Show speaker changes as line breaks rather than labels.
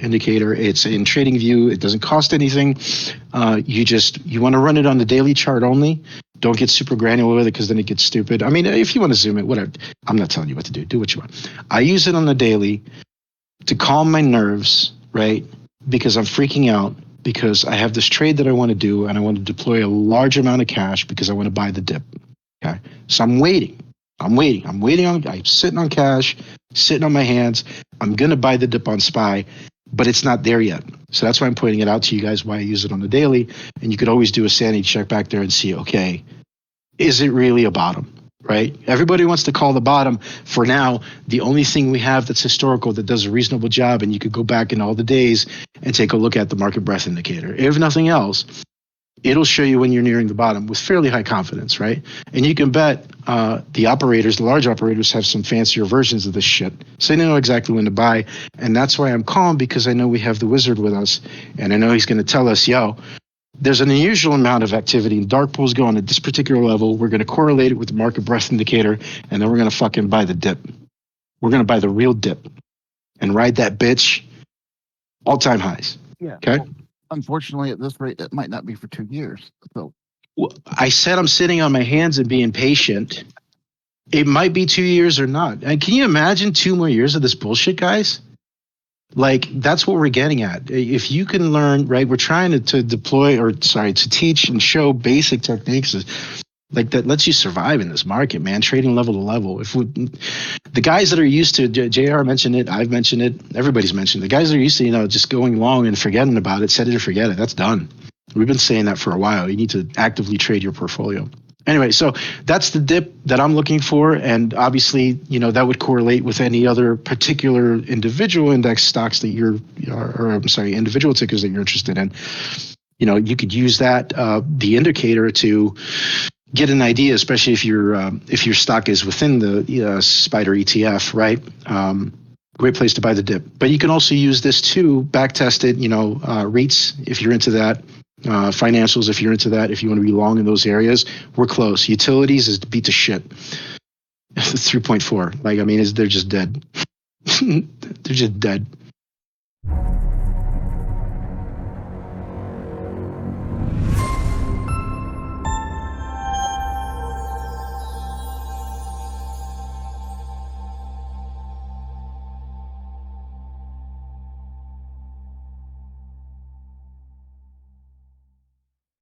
indicator. It's in TradingView. It doesn't cost anything. You want to run it on the daily chart only. Don't get super granular with it because then it gets stupid. I mean, if you want to zoom it, whatever. I'm not telling you what to do. Do what you want. I use it on the daily to calm my nerves, right? Because I'm freaking out because I have this trade that I want to do and I want to deploy a large amount of cash because I want to buy the dip. Okay. So I'm waiting. I'm sitting on cash, sitting on my hands. I'm going to buy the dip on SPY, but it's not there yet. So that's why I'm pointing it out to you guys, why I use it on the daily. And you could always do a sanity check back there and see, okay, is it really a bottom, right? Everybody wants to call the bottom. For now, the only thing we have that's historical that does a reasonable job, and you could go back in all the days and take a look at the market breadth indicator. If nothing else, it'll show you when you're nearing the bottom with fairly high confidence, right? And you can bet the large operators have some fancier versions of this shit. So they know exactly when to buy. And that's why I'm calm, because I know we have the wizard with us. And I know he's going to tell us, yo, there's an unusual amount of activity. Dark pools going at this particular level. We're going to correlate it with the market breadth indicator. And then we're going to fucking buy the dip. We're going to buy the real dip and ride that bitch all-time highs.
Yeah.
Okay.
Well, unfortunately, at this rate, it might not be for 2 years. So
well, I said I'm sitting on my hands and being patient. It might be 2 years or not. And can you imagine 2 more years of this bullshit, guys? Like, that's what we're getting at. If you can learn, right, we're trying to teach and show basic techniques like that lets you survive in this market, man, trading level to level. The guys that are used to, JR mentioned it, I've mentioned it, everybody's mentioned it. The guys that are used to, just going long and forgetting about it, set it or forget it, that's done. We've been saying that for a while. You need to actively trade your portfolio. Anyway, so that's the dip that I'm looking for. And obviously, that would correlate with any other particular individual index stocks that individual tickers that you're interested in. You could use that, the indicator, to get an idea, especially if your stock is within the Spider ETF, right? Great place to buy the dip. But you can also use this to back test it, REITs, if you're into that. Financials, if you're into that, if you want to be long in those areas. We're close. Utilities is beat to shit. 3.4. They're just dead. They're just dead.